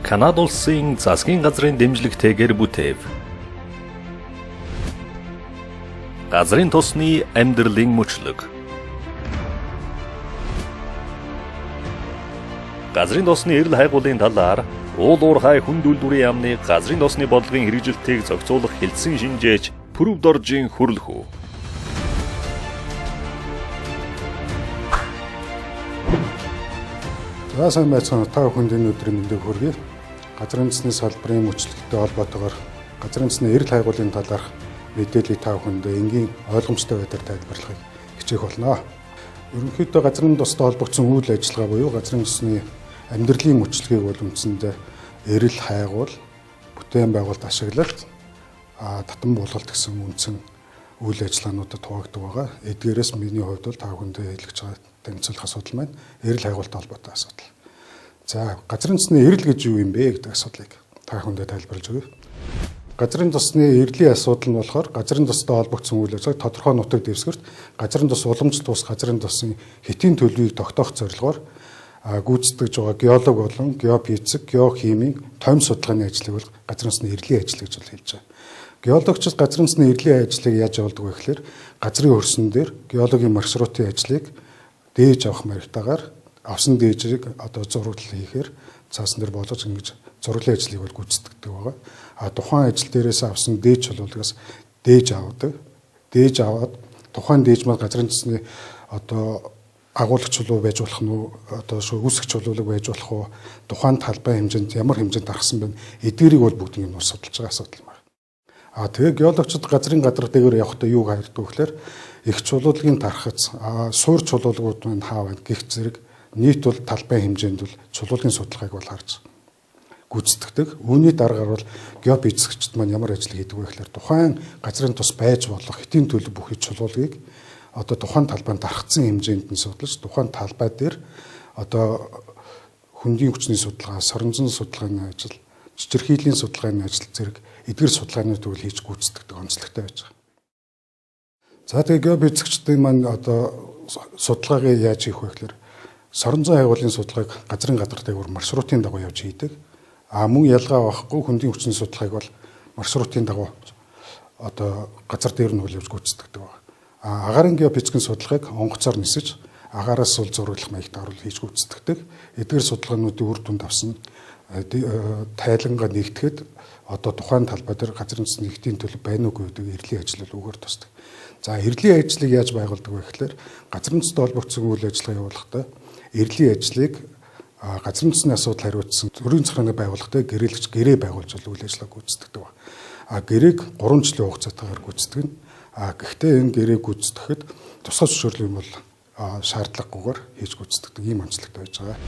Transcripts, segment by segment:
Канада улсын засгийн газрын дэмжлэгтэйгээр бүтээв. Газрын тосны амьдралын мөчлөг. Газрын тосны эрэл хайгуулын талаар уул уурхай хүнд үйлдвэрийн яамны газрын тосны бодлогын хэрэгжилтийг зохицуулах хэлтсэн шинжээч Пүрэв Доржийн хүрлэх үү. За сайн байцгаана та бүхэнд өдрийн мэндийг хүргэе. Газрын засны салбарын мөчлөгтэй холбоотойгоор газрын засны эрэл хайгуулын талаарх мэдээллийг та бүхэнд энгийн ойлгомжтой байдлаар тайлбарлахыг хичээх болно. Ерөнхийдөө газрын тостой холбогдсон үйл ажиллагаа буюу газрын засны амьдралын мөчлөгийг бол үндсэндээ эрэл хайгуул, бүтээн байгуулалт ашиглалт, татан буулгалт гэсэн үндсэн үйл ажиллагаануудад хуваагддаг байгаа. Эдгээрээс миний хувьд бол та бүхэнд хэлж байгаа тэмцэлх асуудал маань эрэл хайгуултай холбоотой асуудал. За газрын засны эрэл гэж юу юм бэ гэдэг асуудлыг та бүхэнд тайлбарлаж өгье. Газрын тосны эрлийн асуудал нь болохоор газрын тостой холбогдсон үйл ажиллагааг тодорхой нутаг дэвсгэрт газрын тос уламжлалт бус газрын тосын хэтийн төлөвийг тогтоох зорилгоор гүйцэтгэж байгаа геолог болон геофизик, геохимийн томь судалгааны ажлыг бол газрын тосны эрлийн ажил гэж хэлж байгаа. Геологчид газрын тосны эрлийн ажлыг яаж явуулдаг вэ гэхээр газрын хөрсөн дээр геологийн маршрутын ажлыг дээж авах маягтайгаар авсан дээжийг зураглал хийхээр цаасан дээр болгож ингэж зураглалын ажлыг бол гүйцэтгэдэг байгаа. Тухайн ажил дээрээс авсан дээж чулуулагаас дээж авдаг. Дээж аваад тухайн дээж маань газрын тосны агуулгач чулуу байж болох нь үүсгэх чулуулаг байж болох уу? Тухайн талбай хэмжээнд ямар хэмжээнд дарахсан бэ? Эдгээрийг бол бүгдийг нь судалж байгаа асуудал юм байна. Тэгээ геологчид газрын гадар дээгүүр явахдаа юуг хайрдаг вэ гэхээр их чулуулагын тархац, суур чулуулагууд нь хаа байна гэх зэрэг нийт бол талбай хэмжээнд бол чулуулагын судалгааг бол харж гүйцэтгэдэг. Үүний дараагаар бол геофизикчид маань ямар ажил хийдэг вэ гэхээр тухайн газрын тос байж болох хэтийн төлөв бүхий чулуулагийг тухайн талбайд дарагдсан хэмжээнд нь судалж тухайн талбай дээр хөндийн хүчний судалгаа, соронзон судалгааны ажил, чичирхийллийн судалгааны ажил зэрэг эдгээр судалгаанууд үйл хийж гүйцэтгэдэг онцлогтой байж байгаа. За тэгээ геофизикчдын маань судалгаагаа яаж хийх вэ гэхээр соронзон хайгуулын судалгааг газрын гадар дээгүүр маршрутын дагуу явж хийдэг. Мөн ялгаа авахгүй хөндийн хүчний судалгааг бол маршрутын дагуу газар дээр нь явж гүйцэтгэдэг байна. Агаарын геофизикийн судалгааг онгоцоор нисэж агаараас сул зураглах маягтайгаар хийж гүйцэтгэдэг. Эдгээр судалгаануудын үр дүнд авсан тайлангаа нэгтгэхэд тухайн талбай дээр газрын засны хэтийн төлөв байна уугүй гэдэг эрлийн ажил үгээр тусдаг. За эрлийн ажлыг яаж байгуулдаг вэ гэхээр газрын застай холбогдсон үйл ажиллагаа явуулахдаа эрлийн ажлыг газрын засны асуудал хариуцсан төрийн захиргааны байгууллагатай гэрээлэгч гэрээ байгуулж үйл ажиллагаа гүйцэтгэдэг ба. Гэрээг 3 жилийн хугацаатаар гүйцэтгэнэ. Гэхдээ энэ гэрээг гүйцэтгэхэд тусгай зөвшөөрөл бол шаардлагагүйгээр хийж гүйцэтгэдэг ийм онцлогтой байж байгаа.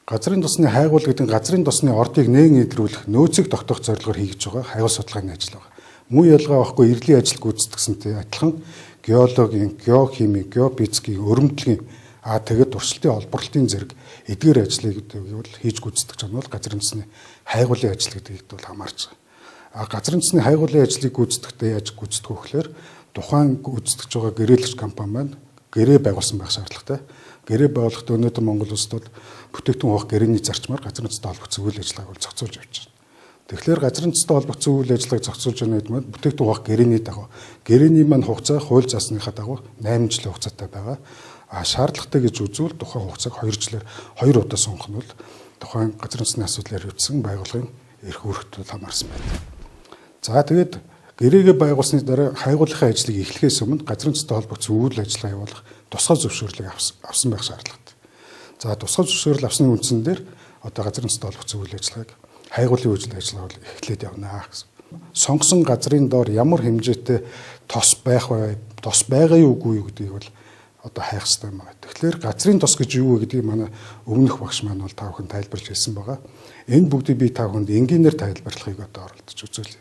Газрын тосны хайгуул гэдэг газрын тосны ордыг нээн илрүүлэх нөөцийг тогтоох зорилгоор хийж байгаа хайгуул судалгааны ажил байна. Муу ялгаа авахгүй эрлийн ажил гүйцэтгэсэнтэй адилхан геологийн, геохимийн, геофизикийн, өрөмдлөгийн тэгээд туршилтын олборлолтын зэрэг эдгээр ажлыг бол хийж гүйцэтгэж байгаа нь бол газрын тосны хайгуулын ажил гэдэгт бол хамаарч байгаа. Газрын тосны хайгуулын ажлыг гүйцэтгэхдээ яаж гүйцэтгэх вэ гэхээр тухайн гүйцэтгэж байгаа гэрээлэгч компани маань гэрээ байгуулсан байх шаардлагатай. Гэрээ байгуулахдаа өнөөдөр Монгол улсад бол бүтээгдэхүүн хуваах гэрээний зарчмаар газрын тостой холбогдсон үйл ажиллагааг бол зохицуулж явж байна. Тэгэхээр газрын тостой холбогдсон үйл ажиллагааг зохицуулж байгаа гэдэг нь бүтээгдэхүүн хуваах гэрээний дагуу гэрээний маань хугацаа хууль заасныхаа дагуу 8 жилийн хугацаатай байгаа. Шаардлагатай гэж үзвэл тухайн хугацааг 2 жилээр 2 удаа сонгох нь бол тухайн газрын засны асуудлаар хэвчсэн байгууллагын эрх үүрэгт хамаарсан байна. За тэгээд гэрээгээ байгуулсны дараа хайгууллахын ажлыг эхлэхээс өмнө газрын застай холбогдсон үйл ажиллагаа явуулах тусгай зөвшөөрлийг авсан байх шаардлагатай. За тусгай зөвшөөрөл авсны үндсэн дээр газрын застай холбогдсон үйл ажиллагааг хайгууллын үйл ажиллагаа бол эхлээд явна гэсэн. Сонгосон газрын доор ямар хэмжээтэй тос байх вэ? Тос байгаа юу үгүй юу гэдгийг бол хайх хэрэгтэй юм байна. Тэгэхээр газрын тос гэж юу вэ гэдгийг манай өмнөх багш маань бол та бүхэн тайлбарж хэлсэн байгаа. Энэ бүгдийг би та бүхэнд энгийнээр тайлбарлахыг оролдож үзүүлье.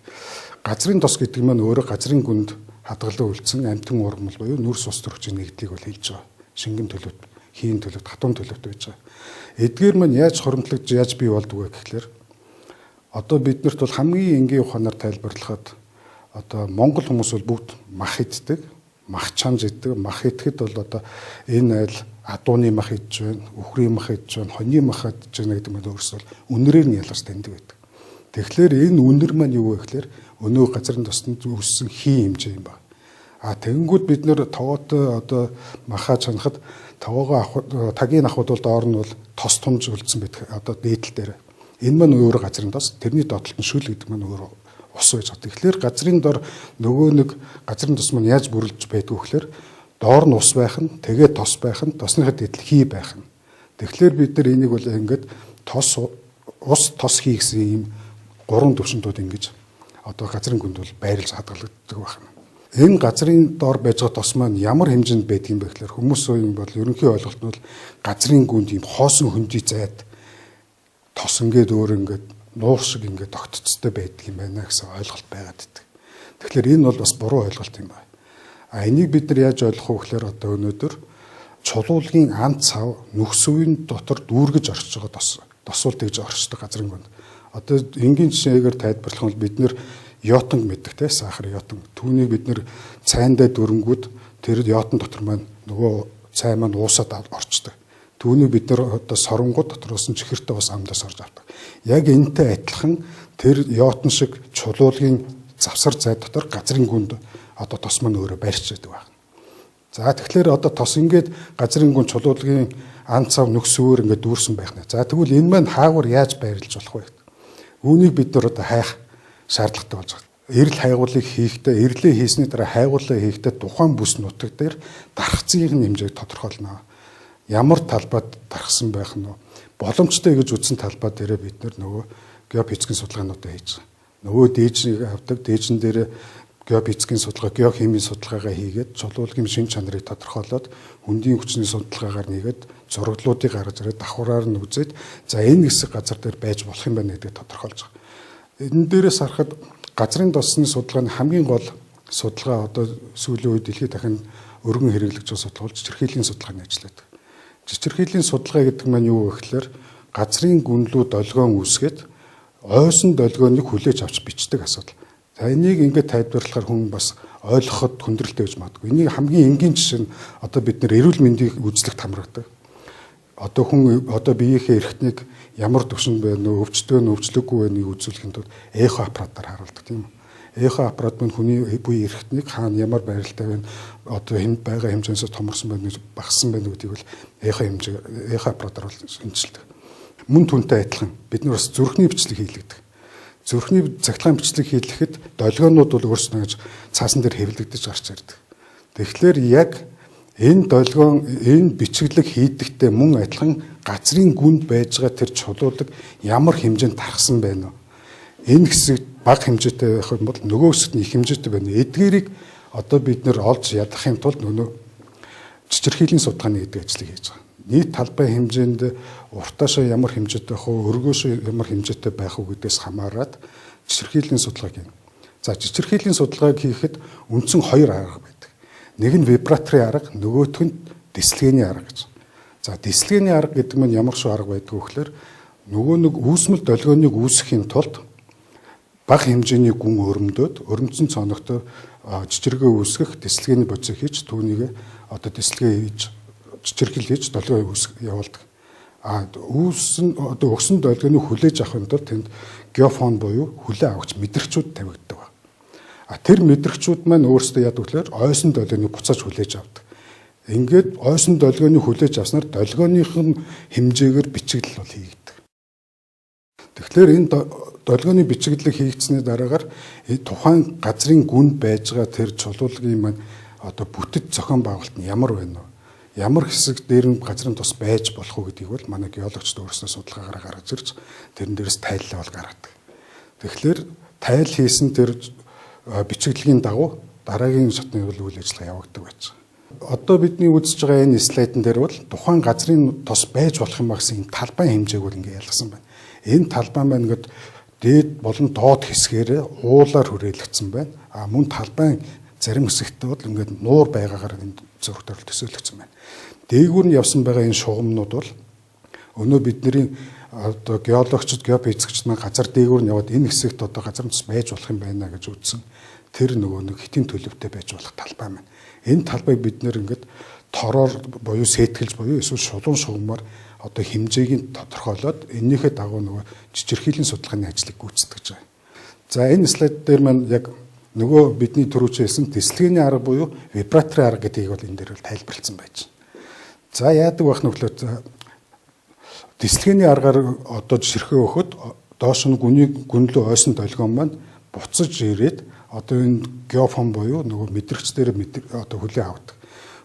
Газрын тос гэдэг нь өөрөө газрын гүнд хадгалан үлдсэн амтэн ургамал буюу нүрс ус төрөгчийн нэгдлийг бол хэлж байгаа. Шингэн төлөвт, хийн төлөвт, хатуун төлөвт байж байгаа. Эдгээр маань яаж хоримтлагдж яаж бий болдгоо гэхлээр биднэрт бол хамгийн энгийн ухаанаар тайлбарлахад Монгол хүмүүс бол бүгд мах иддэг. мах чанж идэг. Мах идэхэд бол одоо энэ айл адууны мах идж байна, үхрийн мах идж байна, хоньны мах идж байна гэдэг нь өөрөөсөө үнэрээр нь ялгаж таньдаг байдаг. Тэгэхээр энэ үнэр маань юу вэ гэхээр өнөө газрын тоснд үүссэн хий хэмжээ юм байна. Тэгэнгүүт бид нэр таваатай одоо махаа чанахад тагийн ахуйд бол доор нь бол тос томж үлдсэн байдаг. Одоо дээдл дээр. Энэ маань өөр газрын тос, тэрний доотлолт нь шүл гэдэг маань өөр ус байж байгаа. Тэгэхээр газрын дор нөгөө нэг газрын тос маань яаж бүрлж байдгүй гэхээр доор нь ус байх нь, тэгээд тос байх нь, тосныхад дээдл хий байх нь. Тэгэхээр бид нар энийг бол ингээд тос ус тос хий гэсэн ийм гурван төвшөндүүд ингэж одоо газрын гүнд бол байрлаж хадгалагддаг байна. Энэ газрын доор байж байгаа тос маань ямар хэмжээнд байдгийг бэ гэхээр хүмүүсийн бол ерөнхий ойлголт нь бол газрын гүнд ийм хоосон хөндөй зайд тос ингээд өөр ингээд нуур шиг ингээд тогтцтой байдаг юм байна гэсэн ойлголт байгаад байдаг. Тэгэхээр энэ бол бас буруу ойлголт юм байна. Энийг бид нар яаж ойлгох вэ гэхээр одоо өнөөдөр чулуулгийн ан цав нүхсвийн дотор дүүргэж орчиж байгаа тосуулт гэж орчдог газрын гүнд. Одоо энгийн жишээгээр тайлбарлах нь бид нэр йотинг мэддэг те сахар йотинг. Түүнийг бид нэр цайндаа дөрөнгүүд тэр йотин дотор маань нөгөө цай маань уусаад орчдог. Түүнийг бид нар одоо соронгууд дотроос нь чихэртэй бас амдаас орж авдаг. Яг энэтэй адилхан тэр йотин шиг чулуулгийн завсар зай дотор газрын гүнд одоо тос маань өөрөө барьж байдаг байна. За тэгэхээр одоо тос ингээд газрын гүнд чулуулгийн ан цав нүксөөр ингээд дүүрсэн байх нэ. За тэгвэл энэ маань хаагур яаж байрлаж болох вэ? Үүнийг бид нар одоо хайх шаардлагатай болж байна. Эрэл хайгуулыг хийхдээ, эрлээ хийсний дараа хайгуулаа хийхдээ тухайн бүс нутаг дээр дархцгийн хэмжээг тодорхойлно. Ямар талбайд дархсан байх нь боломжтой гэж үзсэн талбай дээр бид нөгөө геофизикийн судалгаануудаа хийж байгаа. Нөгөө дээжийг авдаг, дээжин дээр геофизикийн судалгаа, геохимийн судалгаагаа хийгээд чулуулгийн шин чанарыг тодорхойлоод хөндийн хүчний судалгаагаар нэгээд зураглуудыг гаргаж ирээд давхраар нь үзээд за энэ хэсэг газар дээр байж болох юм байна гэдгийг тодорхойлж байгаа. Энэ дээрээс харахад газрын тосны судалгааны хамгийн гол судалгаа одоо сүүлийн үед дэлхийд дахин өргөн хэрэглэж байгаа судалгаа бол чичирхийллийн судалгааны ажил байдаг. Чичирхийллийн судалгаа гэдэг маань юу вэ гэхээр газрын гүнлүү долгион үүсгээд ойсон долгионыг хүлээж авч бичдэг асуудал. За энийг ингээд тайлбарлахаар хүн бас ойлгоход хүндрэлтэй гэж магадгүй. Энийг хамгийн энгийн жишээ нь одоо бид нэр эрүүл мэндийн үзлэгт хамрагддаг. Одоо хүн одоо биеийнхээ эрхтнийг ямар төвшөнд байна вэ, өвчтөй нь өвчлөггүй байныг үзүүлэхэд тулд эхо аппаратаар харуулдаг тийм үү. Эхо аппарат нь хүний буй эрхтнийг хаана ямар байралтай байна, одоо хэнд байгаа хэмжээсээ томорсон байна уу, багассан байна уу гэдгийг бол эхо аппаратаар бол шинжилдэг. Мөн түнтэй адилхан бид нар бас зүрхний бичлэг хийлэгдэг. Зүрхний цахилгаан бичлэг хийлгэхэд долгионууд бол өөрснөө гэж цаасан дээр хэвлэгдэж гарч ирдэг. Тэгэхээр яг энэ долгион энэ бичиглэг хийдэгтээ мөн адилхан газрын гүнд байж байгаа тэр чулуулаг ямар хэмжээнд тархсан байна вэ? Энэ хэсэг бага хэмжээтэй байх юм бол нөгөө хэсэгт их хэмжээтэй байна. Эдгээрийг одоо бид нэр олж ядах юм тулд нөгөө чичирхийллийн судалгааны гэдэг ажлыг хийж байгаа. Нийт талбай хэмжээнд уртаашаа ямар хэмжээтэй байх вэ, өргөөшөө ямар хэмжээтэй байх вэ гэдгээс хамаарат чичирхийллийн судалгааг юм. За чичирхийллийн судалгааг хийхэд үндсэн хоёр арга байдаг. Нэг нь вибраторын арга, нөгөөх нь дислэгээний арга гэж. За дислэгээний арга гэдэг нь ямар шиг арга байдг вэ гэхээр нөгөө нэг үүсмэл долгионыг үүсгэхийн тулд бага хэмжээний гүн өрөмдөөд өрөмцөн цоногтой чичиргээ үүсгэх дислэгээний бодисыг хийж түүнийг одоо дислэгээ хийж чичирхэл хийж долгион явуулдаг. Үүсэн одоо өгсөн долгионыг хүлээж авахын тулд тэнд геофон буюу хүлээ авахч мэдрэгчүүд тавигддаг ба. Тэр мэдрэгчүүд маань өөрсдөө яадаг вэ? Ойсон долгионыг буцааж хүлээж авдаг. Ингээд ойсон долгионыг хүлээж авснаар долгионын хэмжээгээр бичиглэл бол хийгддэг. Тэгэхээр энэ долгионы бичиглэл хийгдсэний дараагаар тухайн газрын гүнд байж байгаа тэр чулуулгын маань одоо бүтэц зохион байгуулалт нь ямар байна вэ? Ямар хэсэг дээр нь газрын тос байж болох уу гэдгийг бол манай геологчд өөрсдөө судалгаагаар гаргаж ирж тэрэн дээрээс тайллаа бол гаргадаг. Тэгэхээр тайл хийсэн тэр бичиглэгийн дагуу дараагийн шатны үйл ажиллагаа явагддаг байж байгаа. Одоо бидний үзэж байгаа энэ слайдн дээр бол тухайн газрын тос байж болох юм гэсэн энэ талбай хэмжээг бол ингэ ялгасан байна. Энэ талбай маань ингээд дээд болон доод хэсгээр уулаар хүрээлэгдсэн байна. Мөн талбайн зарим хэсэгтээ бол ингээд нуур байгаагаар энэ зургатаар төсөөлөгдсөн байна. Дээгүүр нь явсан байгаа энэ шугамнууд бол өнөө бидний одоо геологчд, геофизикчд маань газар дээгүүр нь яваад энэ хэсэгт одоо газар тос байж болох юм байна гэж үзсэн. Тэр нөгөө нэг хитийн төлөвтэй байж болох талбай маань. Энэ талбайг бид нэр ингээд тороор буюу сэтгэлж буюу эсвэл шулуун шугамар одоо хэмжээг нь тодорхойлоод энэнийхээ дагуу нөгөө жижигхийлэн судалгааны ажлыг гүйцэтгэж байгаа. За энэ слайд дээр маань яг нөгөө бидний түрүүч хэлсэн дислэгээний арга буюу вибраторын арга гэдгийг бол энэ дээр бол тайлбарлсан байж байна. За яадаг байх нөхлөө дислэгээний аргаар одоо жишэрхээ өгөхөд доош нь гүнлүү ойсон долгион маань буцаж ирээд одоо энэ геофон буюу нөгөө мэдрэгч дээр одоо хүлээн авдаг.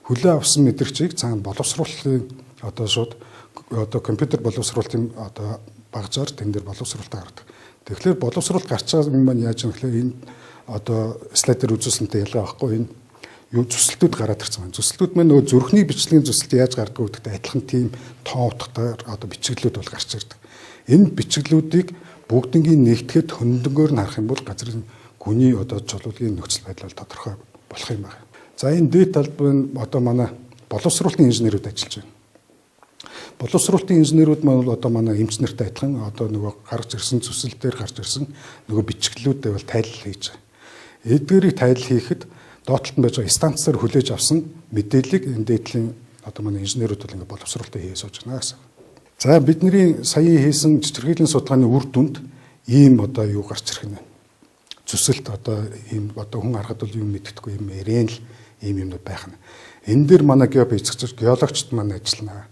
Хүлээн авсан мэдрэгчийг цаана боловсруулалтын одоо шууд одоо компьютер боловсруулалтын одоо багажаар тэн дээр боловсруулалтаа гаргадаг. Тэгэхээр боловсруулалт гарч байгаа юм маань яаж юм гэхээр энэ одоо слайдер үзүүлсэнтэй ялгаа байхгүй энэ юу зүсэлтүүд гараад ирсэн байна. Зүсэлтүүд маань нөгөө зүрхний бичлэгийн зүсэлт яаж гардаг вэ гэдэгт адилхан тийм тоон утгатай одоо бичиглүүд бол гарч ирдэг. Энэ бичиглүүдийг бүгднийг нэгтгэхэд хөндөнгөөр нь харах юм бол газрын гүний одоо чулуулгын нөхцөл байдал тодорхой болох юм байна. За энэ дээд талбай одоо манай боловсруулалтын инженерүүд ажиллаж байна. Боловсруулалтын инженерүүд маань бол одоо манай эмч нартай адилхан одоо нөгөө гарч ирсэн зүсэлтээр гарч ирсэн нөгөө бичиглүүдээ бол тайлал хийж байгаа. Эдгээрийг тайлал хийхэд доотлолт нь байж байгаа станцаар хүлээж авсан мэдээллийг энэ дээдлийн одоо манай инженерүүд бол ингээд боловсруулалтаа хийж сууж байна гэсэн. За бидний сая хийсэн жижигхийлэн судалгааны үр дүнд ийм одоо юу гарч ирэх нь. Зүсэлт одоо ийм одоо хүн харахад бол юм мэддэхгүй юм эрен л ийм юмнууд байх нь. Энэ дээр манай геофизикч геологчд маань ажиллана.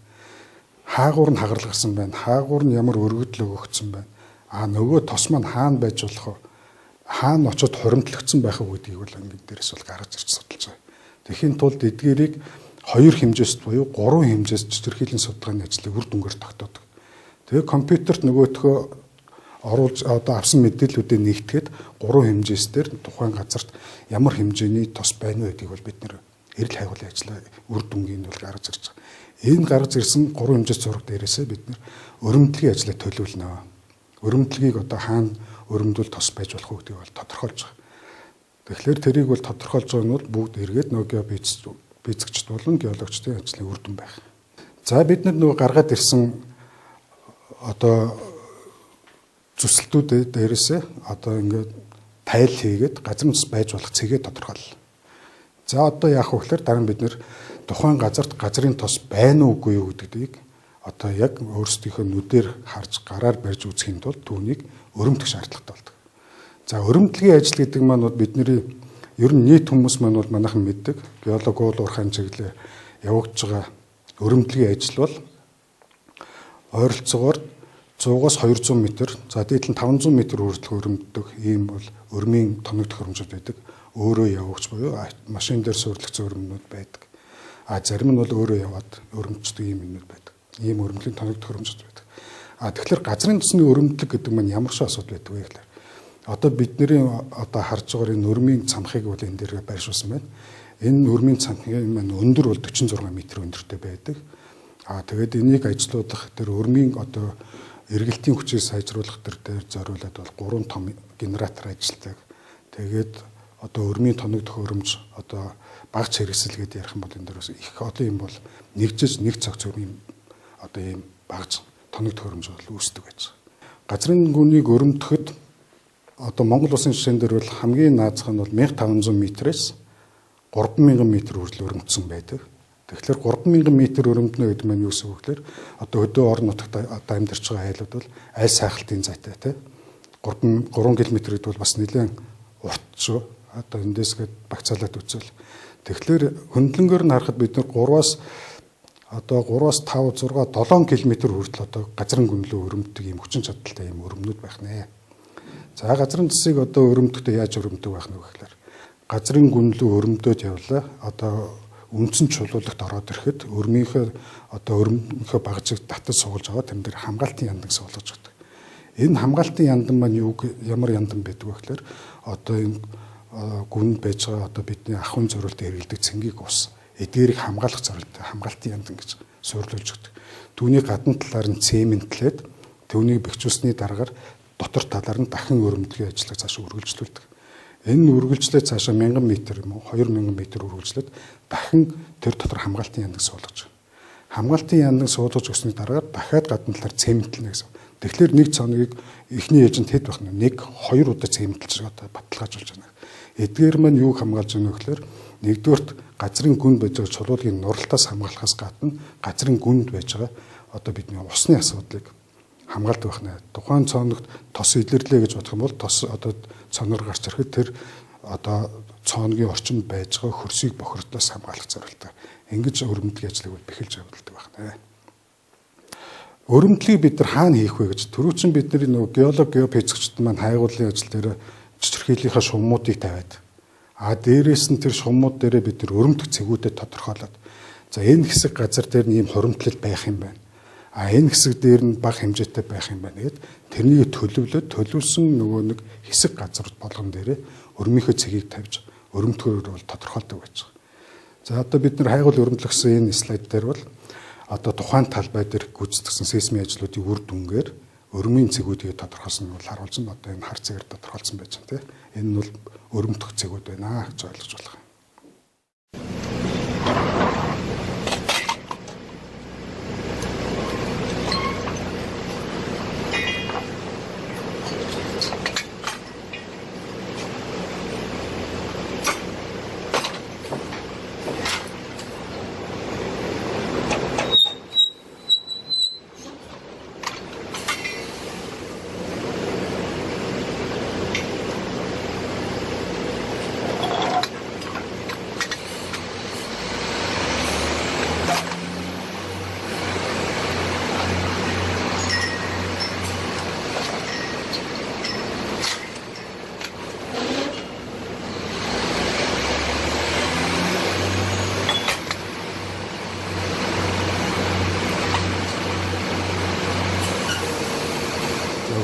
Хаагуур нь хагарлагсан байна. Хаагуур нь ямар өргөдөл өгөгдсөн байна. Нөгөө тос маань хаана байж болох вэ? Хаана очиод хоримтлогдсон байх уу гэдгийг бол ингээд дээрээс бол гаргаж ирж судалж байгаа. Тэхийн тулд эдгээрийг 2 хэмжээст буюу 3 хэмжээст жижигхийлэн судалгааны ажлыг үр дүнгээр тогтоодог. Тэгээ компьютерт нөгөөдхөө оруулж одоо авсан мэдээллүүдээ нэгтгэхэд 3 хэмжээстээр тухайн газарт ямар хэмжээний тос байна вэ гэдгийг бол бид нэр эрэл хайгуулын ажлаа үр дүнгийн бол гаргаж ирж байгаа. Энэ гаргаж ирсэн 3 хэмжээст зураг дээрээсээ бид нэр өрөмдлөгийн ажлыг төлөвлөнө. Өрөмдлөгийг одоо хаана өрөмдөл тос байж болох уу гэдгийг бол тодорхойлж байгаа. Тэгэхээр тэрийг бол тодорхойлж байгаа нь бол бүгд эргээд нөгөө физикчд болон геологчдын ажлын үр дүн байх. За бид нөгөө гаргаад ирсэн одоо зүсэлтүүд дээрээсээ одоо ингээд тайл хийгээд газар нутас байж болох цэгээ тодорхойллоо. За одоо яах вэ гэхээр дараа нь бид нэр тухайн газарт газрын тос байна уугүй юу гэдгийг одоо яг өөрсдийнхөө нүдээр харж гараар барьж үзэхийн тулд түүнийг өрөмтгөх шаардлагатай болдог. За өрөмтлөгийн ажил гэдэг маань бидний ер нь нийт хүмүүс маань бол манайхан мэддэг геолог уурхайн чиглэлээр явагдаж байгаа өрөмтлөгийн ажил бол ойролцоогоор 100-аас 200 м, за дээдлэн 500 м хүртэл өрөмддөг ийм бол өрмийн тоног төхөөрөмжүүд байдаг. Өөрөө явагч буюу машин дээр суурьлагдсан өрөмнүүд байдаг. Зарим нь бол өөрөө яваад өрөмждөг ийм юмнууд байдаг. Ийм өрөмлийн тоног төхөөрөмжүүд байдаг. Тэгэхээр газрын тосны өрөмдлөг гэдэг нь ямар шиг асуудал байдаг вэ гэхээр одоо бидний одоо харж байгаа энэ өрмийн цамхыг бол энэ дээр байршуулсан байна. Энэ өрмийн цамхын маань өндөр бол 46 м өндөртэй байдаг. Тэгээд энийг ажилуулах тэр өрмийн одоо эргэлтийн хүчийг сайжруулах дээр зориулаад бол 3 том генератор ажилладаг. Тэгээд одоо өрмийн тоног төхөөрөмж одоо багц хэрэгсэлгээд ярих юм бол энэ дээрээс их олон юм бол нэгжиж нэг цаг цөмийн одоо ийм багц тоног төхөөрөмж бол үүсдэг байж байгаа. Газрын гүнийг өрөмтөхөд одоо Монгол улсын жишээн дээр бол хамгийн наазах нь бол 1500 м-ээс 3000 м хүртэл өрөмтсөн байдаг. Тэгэхээр 3000 м өрөмтнө гэдэг нь юу гэсэн үг вэ? Одоо хөдөө орон нутагт одоо амьдарч байгаа хайлууд бол аль сайхалтын зайтай тий. 3 км гэдэг бол бас нэлээд урт шүү. Одоо эндээсгээд багцаалаад үзвэл. Тэгэхээр хөндлөнгөөр нь харахад бид нар 3-аас 5, 6, 7 км хүртэл одоо газрын гүнлөө өрөмтдөг юм хүчин чадалтай юм өрөмнүүд байх нэ. За газрын тасыг одоо өрөмтөхдөө яаж өрөмтөг байх нь вэ гэхээр газрын гүнлөө өрөмдөөд явлаа. Одоо үндсэн чулуулагт ороод ирэхэд өрмийнхөө одоо өрөмийнхөө багажийг татаж суулж аваад тэр дээр хамгаалтын яндан суулгаж өгдөг. Энэ хамгаалтын яндан маань ямар яндан байдаг вэ гэхээр одоо энэ гүнд байж байгаа одоо бидний ахуйн зориултад хэрэглэдэг цэнгийг ус эдгээрийг хамгаалах зорилттой хамгаалтын яндан гэж суурилуулж өгдөг. Түүний гадна талаар нь цементлээд түүнийг бэхжүүлсний дараагаар дотор талаар нь дахин өрөмдлөгийн ажлыг цааш үргэлжлүүлдэг. Энэ үргэлжлээ цаашаа 1000 м юм уу 2000 м үргэлжлээд дахин тэр дотор хамгаалтын яндаг суулгаж. Хамгаалтын яндаг суулгаж өгсөний дараагаар дахиад гадна талаар цементэлнэ гэсэн. Тэгэхээр нэг цоногийг эхний ээжэнд хэд байх нь 1-2 удаа цементэлж одоо баталгаажуулж байна. Эдгээр маань юуг хамгаалж байгаа вэ гэхээр нэгдүгээрт газрын гүнд байж байгаа чулуулгын нуралтаас хамгаалахаас гадна газрын гүнд байж байгаа одоо бидний усны асуудлыг хамгаалдаг байна. Тухайн цооногт тос илэрлээ гэж бодох юм бол тос одоо цоноор гарч ирэхэд тэр одоо цооногийн орчинд байж байгаа хөрсийг бохирдлоос хамгаалах зорилттой. Ингэж өрөмдлөгийн ажлыг бэхэлж явуулдаг байна. Өрөмдлөгийг бид нар хаана хийх вэ гэж түрүүчин бидний нөгөө геолог геофизикчид маань хайгууллын ажил дээр чичирхийлийнхаа шумуудыг тавиад дээрээс нь тэр шумууд дээрээ бид нар өрөмдөх цэгүүдэд тодорхойлоод за энэ хэсэг газар дээр нь ийм хуримтлал байх юм байна. Энэ хэсэг дээр нь бага хэмжээтэй байх юм байна гэд тэрнийг төлөвлөсөн нөгөө нэг хэсэг газар болгон дээрээ өрмийнхөө цэгийг тавьж өрөмдөхөөр бол тодорхойлдог байж байгаа. За одоо бид нар хайгуул өрөмдлөгсөн энэ слайд дээр бол одоо тухайн талбай дээр гүйцэтгэсэн сейсмийн ажлуудын үр дүнгээр өрмийн цэгүүдийг тодорхойлсон нь бол харуулж байна. Одоо энэ хар цэгээр тодорхойлсон байж байна тийм. Энэ нь бол өрөмдөх цэгүүд байна гэж ойлгож болох юм.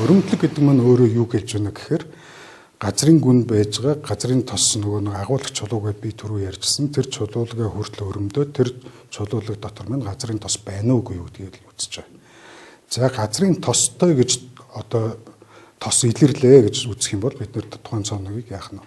Өрөмдлөг гэдэг нь өөрөө юу гэж байна гэхээр газрын гүнд байж байгаа газрын тос нөгөө нэг агуулгах чулууг би түрүү ярьжсэн тэр чулуулгаа хүртэл өрөмдөө тэр чулуулга дотор маань газрын тос байна уугүй юу гэдгийг үзэж байгаа. За газрын тостой гэж одоо тос илэрлээ гэж үзэх юм бол бид нэр тухайн цооногийг яах нь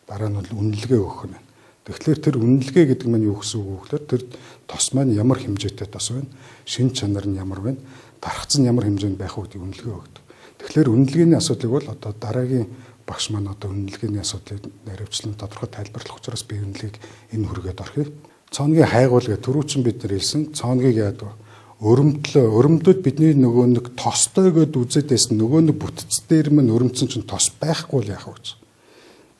дараа нь бол үнэлгээ өгөх нь. Тэгэхээр тэр үнэлгээ гэдэг нь юу гэсэн үг вэ гэхээр тэр тос маань ямар хэмжээтэй тос вэ? Шин чанар нь ямар вэ? Дархц нь ямар хэмжээнд байх вэ гэдгийг үнэлгээ өгдөг. Тэгэхээр үнэлгээний асуудлыг бол одоо дараагийн багш маань одоо үнэлгээний асуудлыг наривчлан тодорхой тайлбарлах учраас би үнэлгийг энэ хүргээд орхив. Цооногийн хайгуул гэх түрүүчин бид нар хэлсэн цооногийг яадаг өрөмдөд бидний нөгөө нэг тостой гэд үзээд байсан нөгөө нэг бүтц дээр мань өрөмцөн чинь тос байхгүй л яах вэ гэж.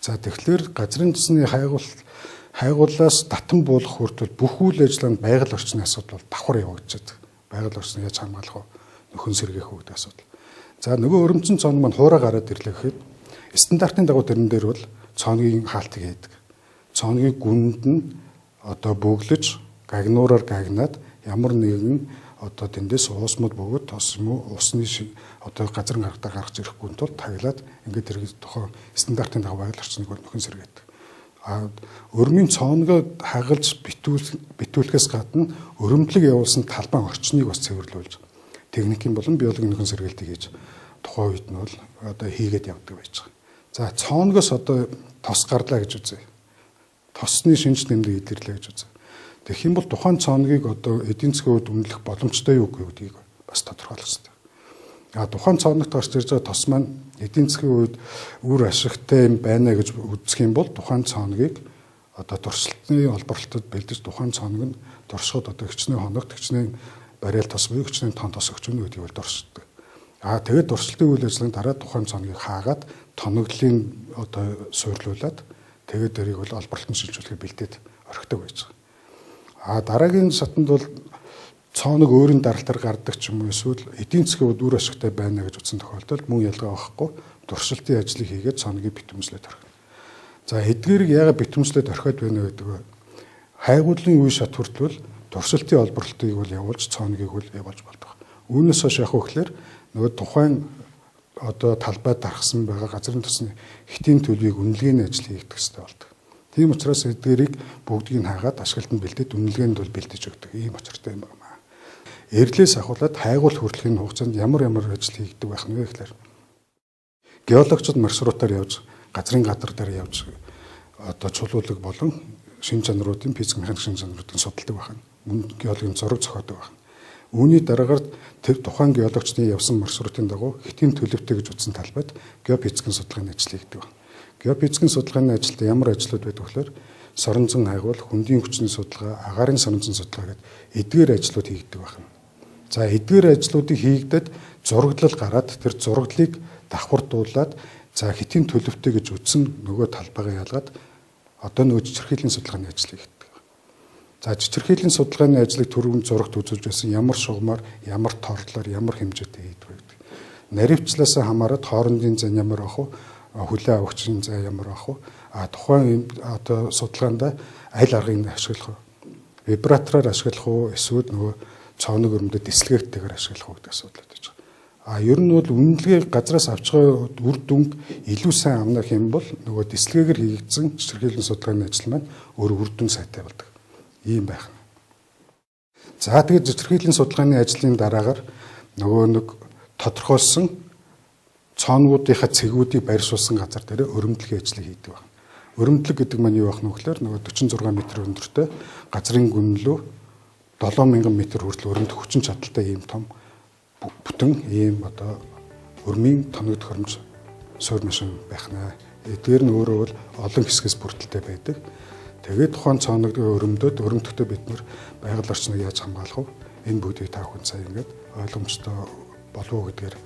За тэгэхээр газрын тосны хайгуулаас татан буулах хүртэл бүх үйл ажиллагаанд байгаль орчны асуудал давхар явагдчихад. Байгаль орчныг яаж хамгаалах вэ? Нөхөн сэргээх үү гэдэг асуудал. За нөгөө өрөмцөн цооног маань хуурай гараад ирлээ гэхэд стандартын дагуу тэрэн дээр бол цооногийн хаалтыг хийдэг. Цооногийн гүнд нь одоо бөглөж гагнуураар гагнаад ямар нэгэн одоо тэндээс уусмал бөгөөд тос юм уу усны одоо газар гаргаж ирэхгүй тул таглаад ингээд тэр тухайн стандартын дагуу байгаль орчныг нөхөн сэргээдэг. Өрмийн цооногоо хагалж битүүлэхээс гадна өрөмдлөг явуулсан талбайн орчныг бас цэвэрлүүлж техникийн болон биологийн нөхөн сэргээлтийг хийж тухайн үед нь бол одоо хийгээд явдаг байж байгаа. За цооногоос одоо тос гарлаа гэж үзье. Тосны шинж тэмдэг илэрлээ гэж үзье. Тэгэх юм бол тухайн цооногийг одоо эдийн засгийн хувьд үнэлэх боломжтой юу гэдгийг бас тодорхойлох хэрэгтэй. Тухайн цооногт гарч ирж байгаа тос маань эдийн засгийн хувьд үр ашигтай юм байна гэж үзэх юм бол тухайн цооногийг одоо туршилтны олборлолтод бэлдэж тухайн цооног нь туршихад одоо хичнээн хоногт хичнээн бариал тос буюу хичнээн тон тос өгч өгнө гэдгийг бол дуршдаг. Тэгээд туршилтын үйл ажиллагааны дараа тухайн цооногийг хаагаад тоноглолын одоо суйрлуулад тэгээд дэрийг бол олборлолтод шилжүүлэхэд бэлдээд орхидог байж байгаа. Дараагийн шатанд бол цооног өөрийн даралтаар гардаг ч юм уу эсвэл эдийн засгийн хувьд үр ашигтай байна гэж утсан тохиолдолд мөн ялгаа авахгүй туршилтын ажлыг хийгээд цооногийг битэмслээд орхино. За эдгээрийг яагаад битэмслээд орхиод байна гэдэг вэ? Хайгууллын үе шат хүртэл туршилтын олборлолтыг бол явуулж цооногийг бол явуулж болдог. Үүнээс хойш яах вэ гэхээр нөгөө тухайн одоо талбайд дарахсан байгаа газрын тосны хэтийн төлөвийг үнэлгээний ажил хийгдэх хэрэгтэй болдог. Тийм учраас эдгээрийг бүгдийг нь хаагаад ашиглалтанд бэлдээд үнэлгээнд бол бэлдэж өгдөг. Ийм очиртай юм байна. Эрлээс ахуулаад хайгуул хүртлийн хугацаанд ямар ажил хийгддэг байх нь вэ гэхээр геологчид маршрутаар явж газрын гадар дээр явж одоо чулуулаг болон шин чанаруудын физик механик шин чанаруудыг судалдаг байна. Мөн геологийн зураг зохиодог байна. Үүний дараагаар тэр тухайн геологчдын явсан маршрутын дагуу хэтийн төлөвтэй гэж үзсэн талбайд геофизикийн судалгааны ажил хийгддэг байна. Геофизикийн судалгааны ажилд ямар ажлууд байдаг вэ гэхээр соронзон хайгуул, хөндийн хүчний судалгаа, агаарын соронзон судалгаа гэдэг эдгээр ажлууд хийгддэг байна. За эдгээр ажлуудыг хийгдэд зураглал гараад тэр зураглалыг давхардуулаад за хэтийн төлөвтэй гэж үтсэн нөгөө талбайгаа ялгаад одоо нөгөө чичирхийллийн судалгааны ажил хийгддэг. За чичирхийллийн судалгааны ажлыг түрүүн зурагт үзүүлж байсан ямар шугамар, ямар торлоор, ямар хэмжээтэй хийдэг вэ? Наривчлаас хамаарат хоорондын зан ямар ах вэ? Хүлээ авахчийн зай ямар ах вэ? Тухайн одоо судалгаанд аль аргыг ашиглах вэ? Вибратороор ашиглах уу? Эсвэл нөгөө цооног өрөмдөд дислэгтэйгээр ашиглах уу гэдэг асуудал байдаг. Ер нь бол үнэлгээ газраас авч байгаа үр дүнг илүү сайн амнах юм бол нөгөө дислэгээр хийгдсэн чичирхийллийн судалгааны ажил маань өөр үр дүн сайтай болдог. Ийм байх. За тэгээд чичирхийллийн судалгааны ажлын дараагаар нөгөө нэг тодорхойлсон цоонуудынхаа цэгүүдийг байршуулсан газар дээр өрөмдлөгийн ажлыг хийдэг байна. Өрөмдлөг гэдэг маань юу байх нь вэ гэхээр нөгөө 46 м өндөртэй газрын гүнлөө 7000 м хүртэл өрөмдөх хүчин чадалтай ийм том бүтэн ийм одоо өрмийн тоног тохиромж суур машин байх нэ. Эдгээр нь өөрөө бол олон хэсгээс бүрдэлтэй байдаг. Тэгээд тухайн цооног өрөмдөд өрөмтгтөө бид нэр байгаль орчныг яаж хамгаалах вэ? Энэ бүгдийг та бүхэн сая ингээд ойлгомжтой болов уу гэдгээр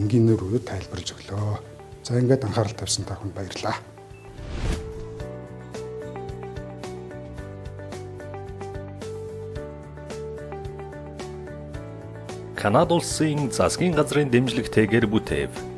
энгийнээр үргэлж тайлбарлаж өглөө. За ингээд анхаарал тавьсан та бүхэнд баярлалаа. Канада улсын засгийн газрын дэмжлэгтэйгээр бүтээв.